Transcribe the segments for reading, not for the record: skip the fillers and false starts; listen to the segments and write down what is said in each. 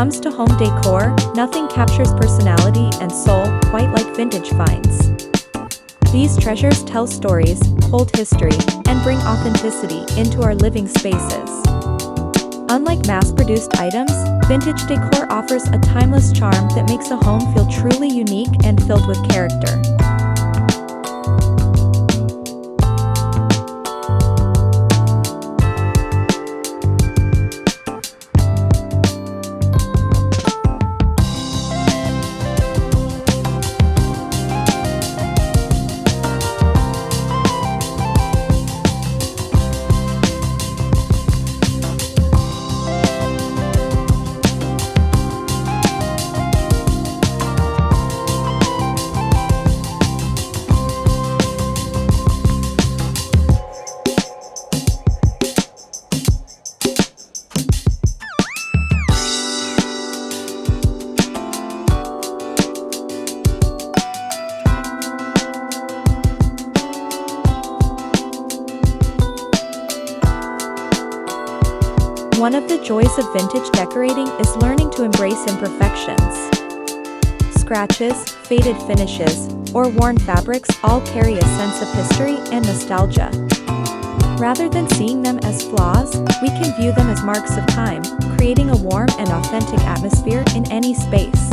comes to home decor, nothing captures personality and soul quite like vintage finds. These treasures tell stories, hold history, and bring authenticity into our living spaces. Unlike mass-produced items, vintage decor offers a timeless charm that makes a home feel truly unique and filled with character. One of the joys of vintage decorating is learning to embrace imperfections. Scratches, faded finishes, or worn fabrics all carry a sense of history and nostalgia. Rather than seeing them as flaws, we can view them as marks of time, creating a warm and authentic atmosphere in any space.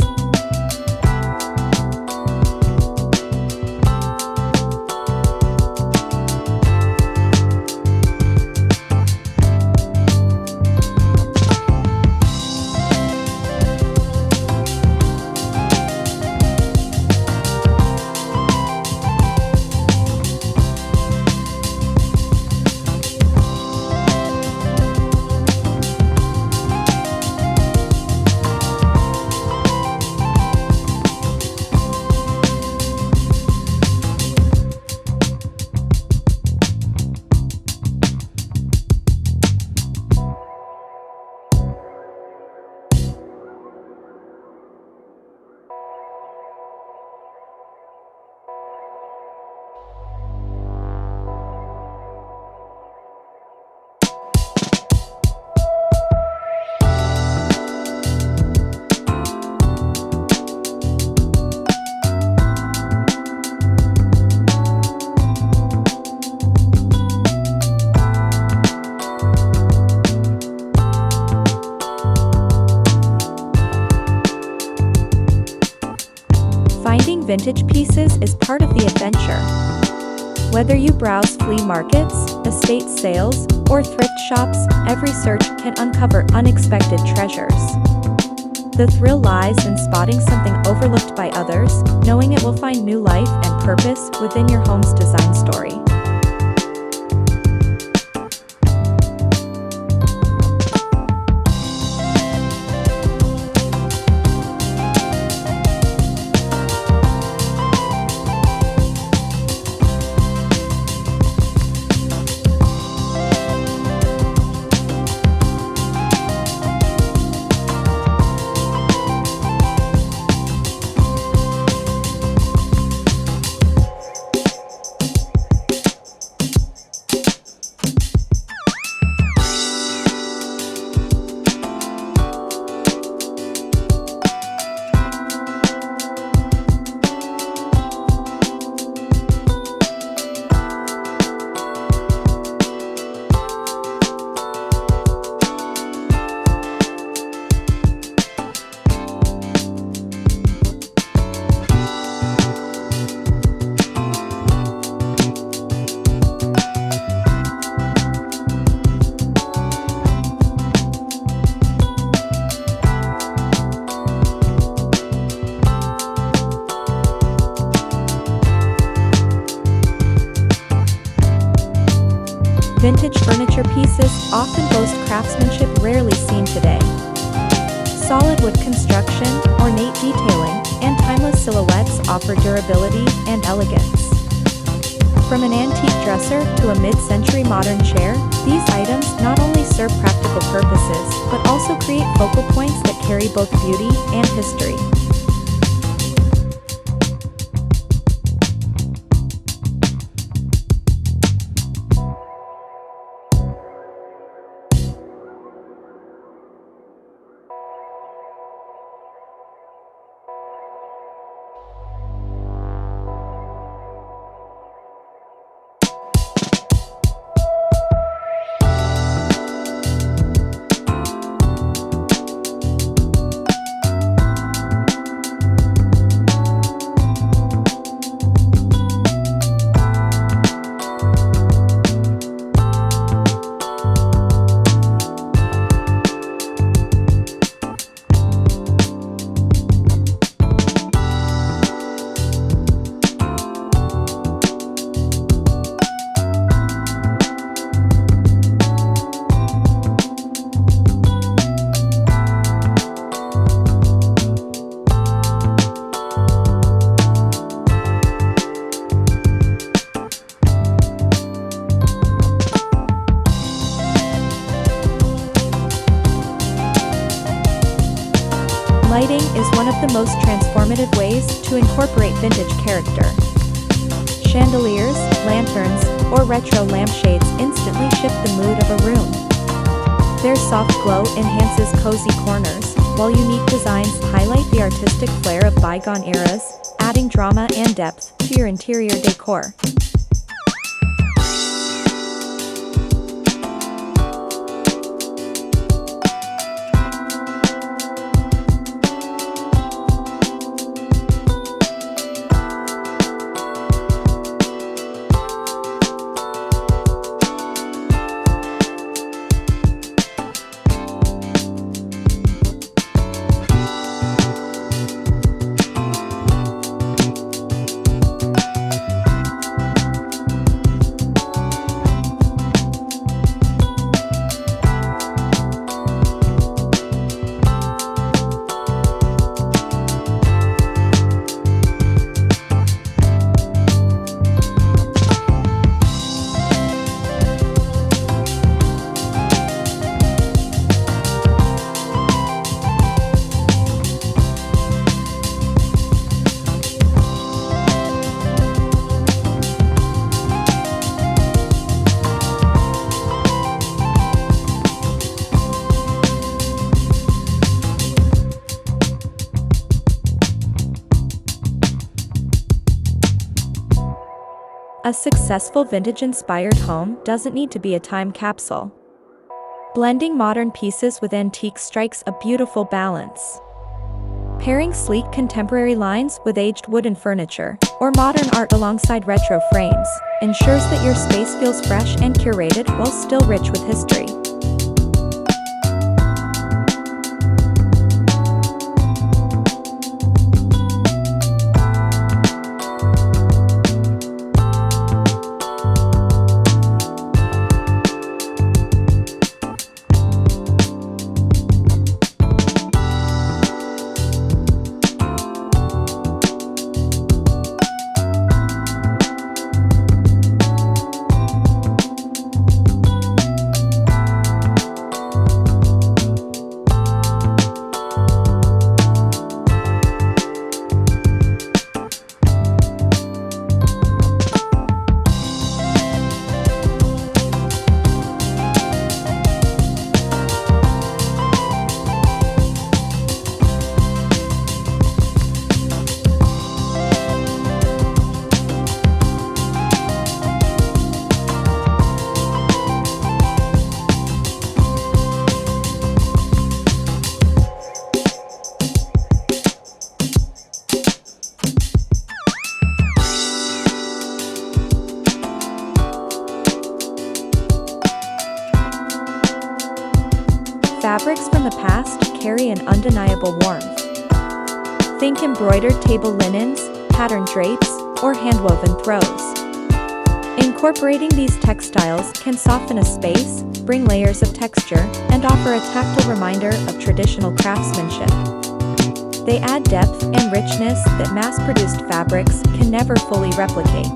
Finding vintage pieces is part of the adventure. Whether you browse flea markets, estate sales, or thrift shops, every search can uncover unexpected treasures. The thrill lies in spotting something overlooked by others, knowing it will find new life and purpose within your home's design story. Vintage furniture pieces often boast craftsmanship rarely seen today. Solid wood construction, ornate detailing, and timeless silhouettes offer durability and elegance. From an antique dresser to a mid-century modern chair, these items not only serve practical purposes, but also create focal points that carry both beauty and history. the most transformative ways to incorporate vintage character. Chandeliers, lanterns, or retro lampshades instantly shift the mood of a room. Their soft glow enhances cozy corners, while unique designs highlight the artistic flair of bygone eras, adding drama and depth to your interior decor. A successful vintage-inspired home doesn't need to be a time capsule. Blending modern pieces with antiques strikes a beautiful balance. Pairing sleek contemporary lines with aged wooden furniture, or modern art alongside retro frames, ensures that your space feels fresh and curated while still rich with history. Fabrics from the past carry an undeniable warmth. Think embroidered table linens, patterned drapes, or hand-woven throws. Incorporating these textiles can soften a space, bring layers of texture, and offer a tactile reminder of traditional craftsmanship. They add depth and richness that mass-produced fabrics can never fully replicate.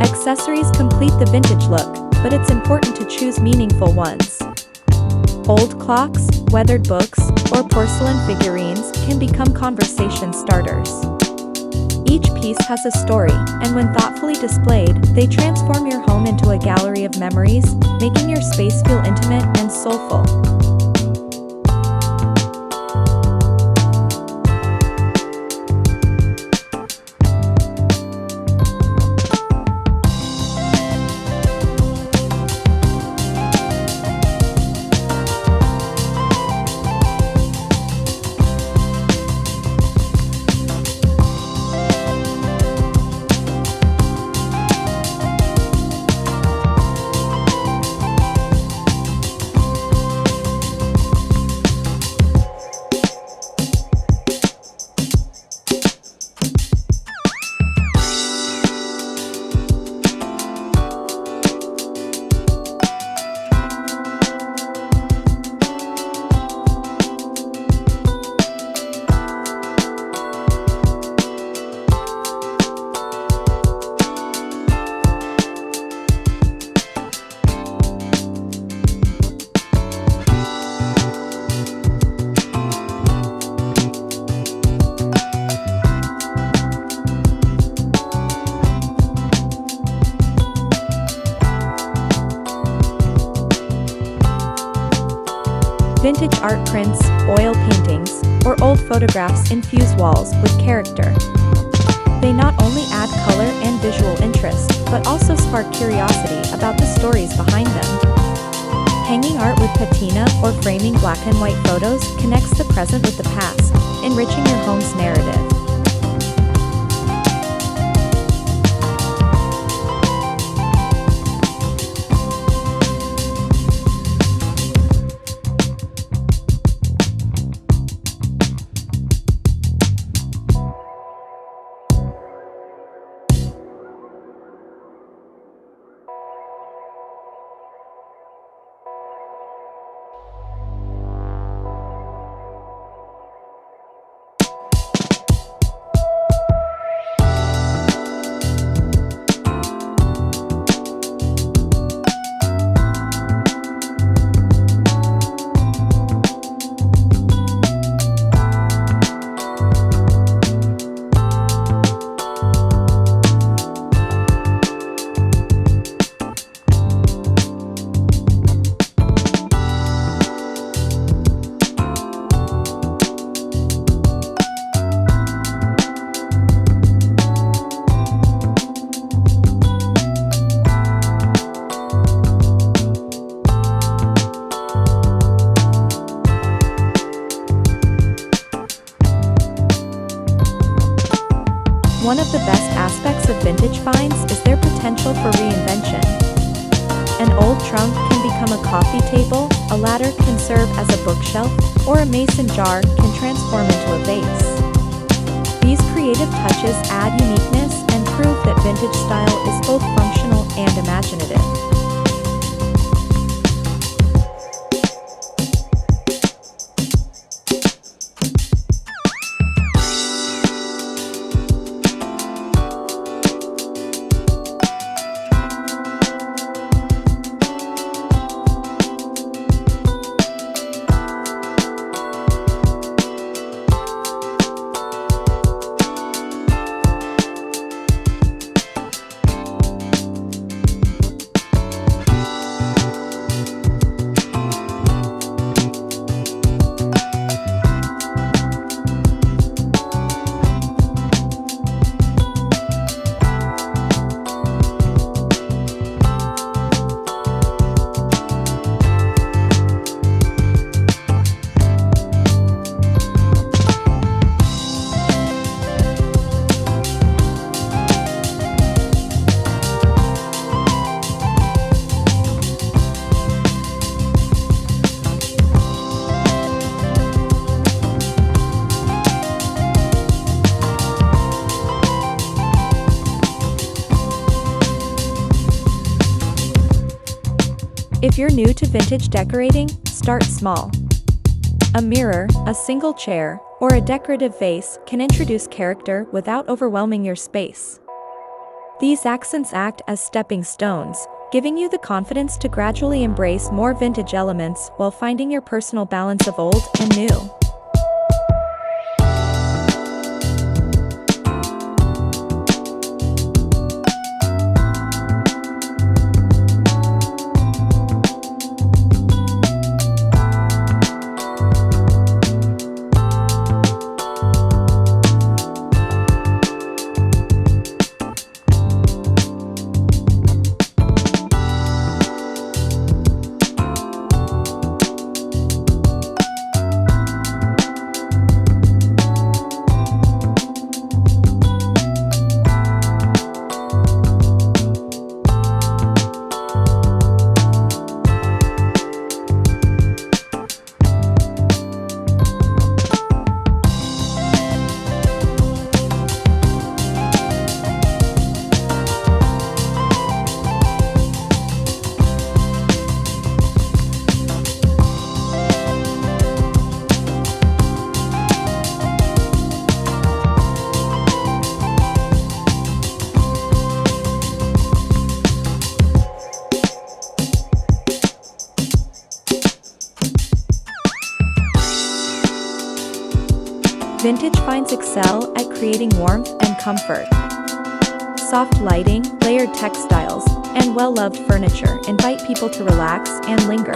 Accessories complete the vintage look, but it's important to choose meaningful ones. Old clocks, weathered books, or porcelain figurines can become conversation starters. Each piece has a story, and when thoughtfully displayed, they transform your home into a gallery of memories, making your space feel intimate and soulful. Vintage art prints, oil paintings, or old photographs infuse walls with character. They not only add color and visual interest, but also spark curiosity about the stories behind them. Hanging art with patina or framing black and white photos connects the present with the past, enriching your home's narrative. One of the best aspects of vintage finds is their potential for reinvention. An old trunk can become a coffee table, a ladder can serve as a bookshelf, or a mason jar can transform into a vase. These creative touches add uniqueness and prove that vintage style is both functional and imaginative. If you're new to vintage decorating, start small. A mirror, a single chair, or a decorative vase can introduce character without overwhelming your space. These accents act as stepping stones, giving you the confidence to gradually embrace more vintage elements while finding your personal balance of old and new. Vintage finds excel at creating warmth and comfort. Soft lighting, layered textiles, and well-loved furniture invite people to relax and linger.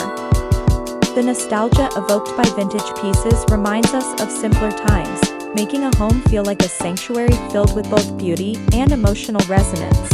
The nostalgia evoked by vintage pieces reminds us of simpler times, making a home feel like a sanctuary filled with both beauty and emotional resonance.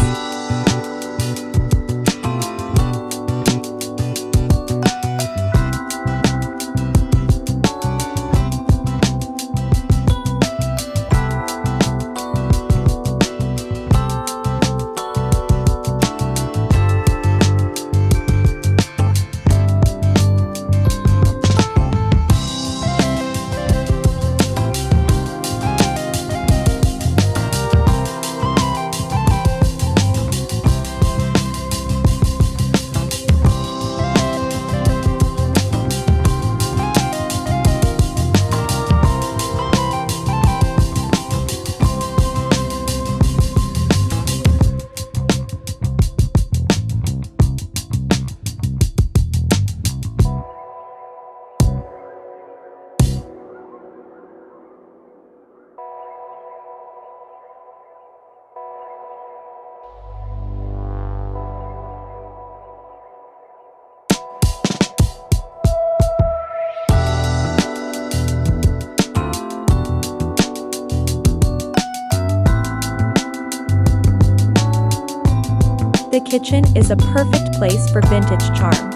The kitchen is a perfect place for vintage charm.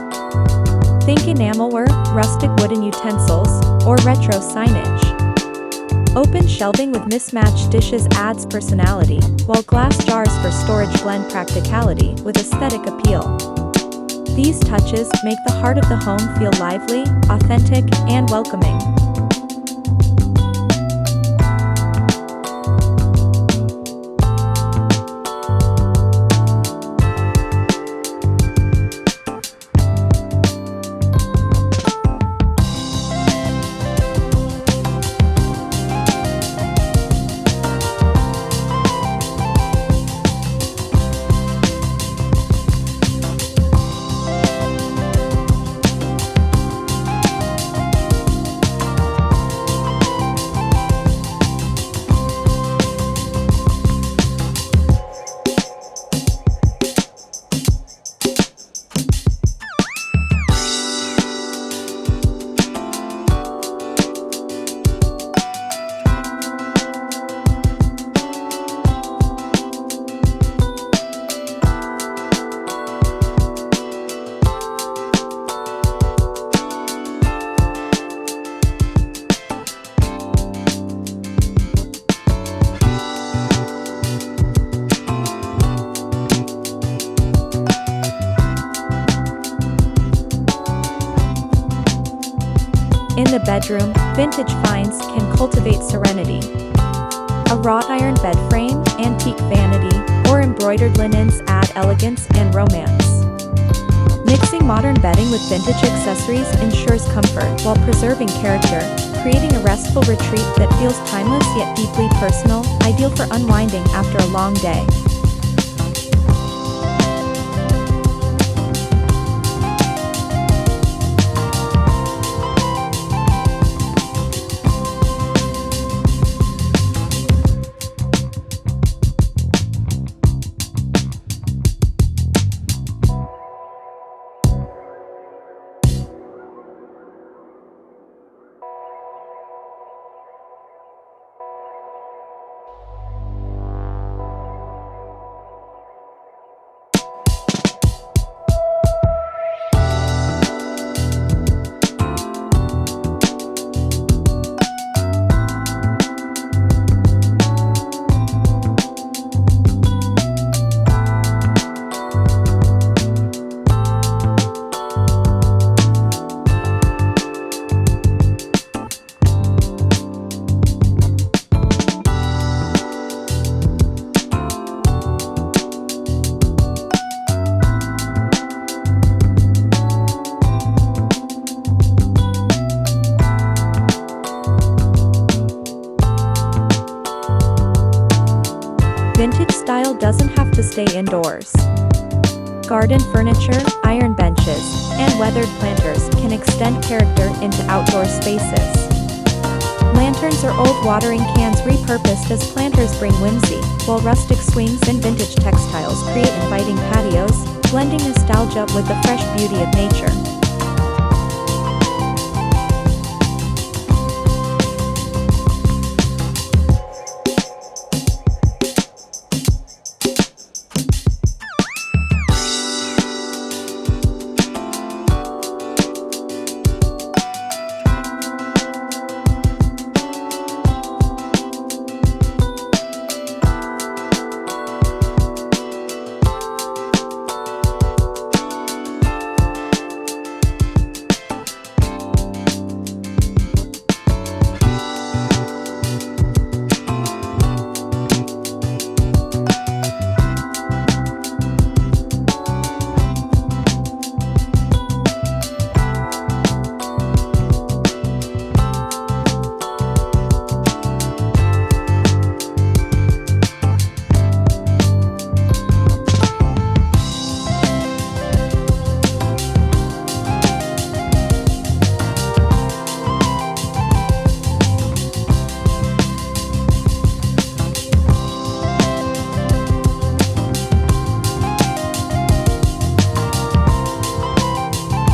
Think enamelware, rustic wooden utensils, or retro signage. Open shelving with mismatched dishes adds personality, while glass jars for storage blend practicality with aesthetic appeal. These touches make the heart of the home feel lively, authentic, and welcoming. In the bedroom, vintage finds can cultivate serenity. A wrought iron bed frame, antique vanity, or embroidered linens add elegance and romance. Mixing modern bedding with vintage accessories ensures comfort while preserving character, creating a restful retreat that feels timeless yet deeply personal, ideal for unwinding after a long day. Vintage style doesn't have to stay indoors. Garden furniture, iron benches, and weathered planters can extend character into outdoor spaces. Lanterns or old watering cans repurposed as planters bring whimsy, while rustic swings and vintage textiles create inviting patios, blending nostalgia with the fresh beauty of nature.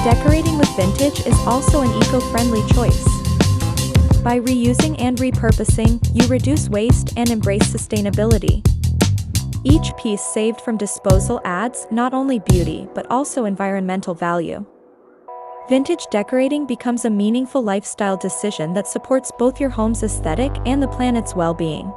Decorating with vintage is also an eco-friendly choice. By reusing and repurposing, you reduce waste and embrace sustainability. Each piece saved from disposal adds not only beauty but also environmental value. Vintage decorating becomes a meaningful lifestyle decision that supports both your home's aesthetic and the planet's well-being.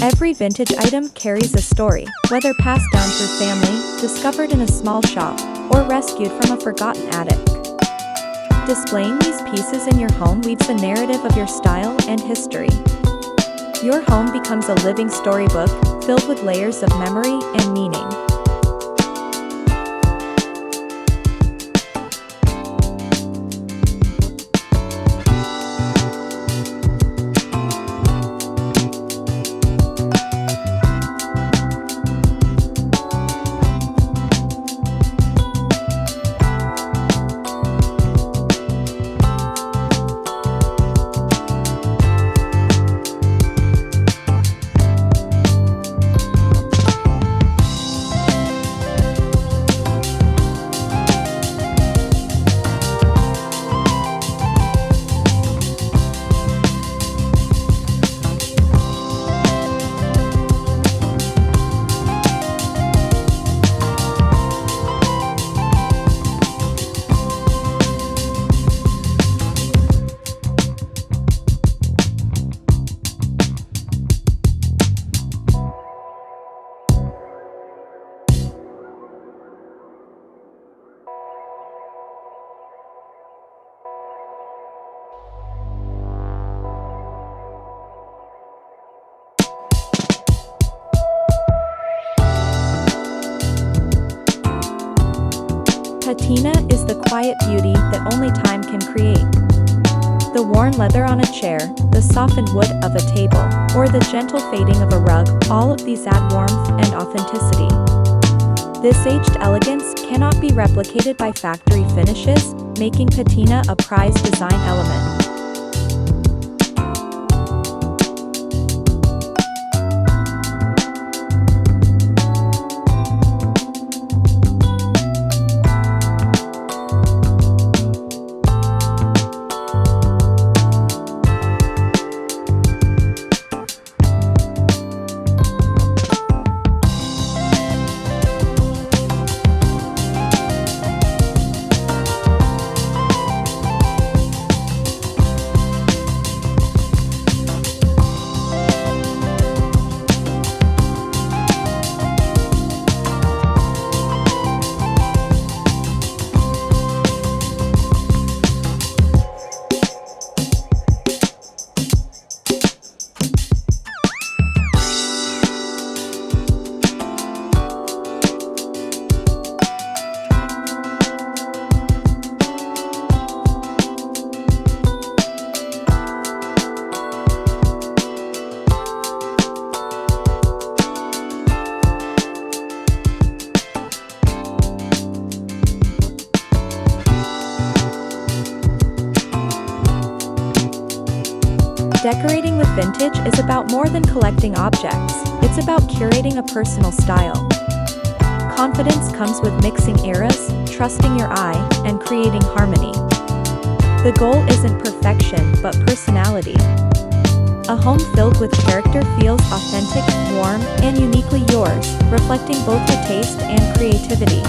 Every vintage item carries a story, whether passed down through family, discovered in a small shop, or rescued from a forgotten attic. Displaying these pieces in your home weaves a narrative of your style and history. Your home becomes a living storybook, filled with layers of memory and meaning. Patina is the quiet beauty that only time can create. The worn leather on a chair, the softened wood of a table, or the gentle fading of a rug, all of these add warmth and authenticity. This aged elegance cannot be replicated by factory finishes, making patina a prized design element. Decorating with vintage is about more than collecting objects, it's about curating a personal style. Confidence comes with mixing eras, trusting your eye, and creating harmony. The goal isn't perfection, but personality. A home filled with character feels authentic, warm, and uniquely yours, reflecting both your taste and creativity.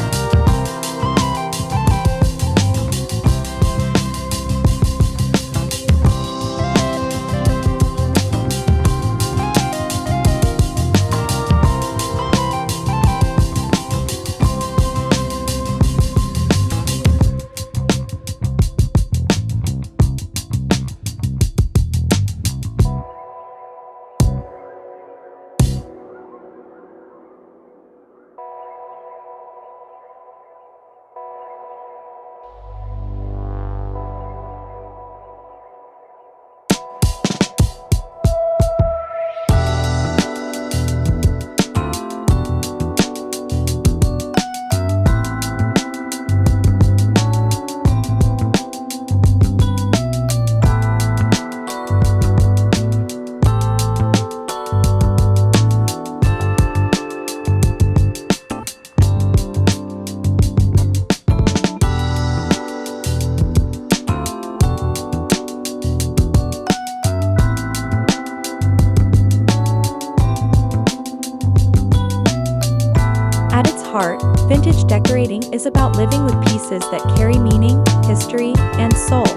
At its heart, vintage decorating is about living with pieces that carry meaning, history, and soul.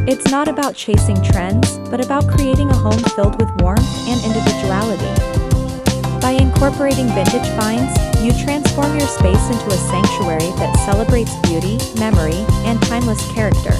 It's not about chasing trends, but about creating a home filled with warmth and individuality. By incorporating vintage finds, you transform your space into a sanctuary that celebrates beauty, memory, and timeless character.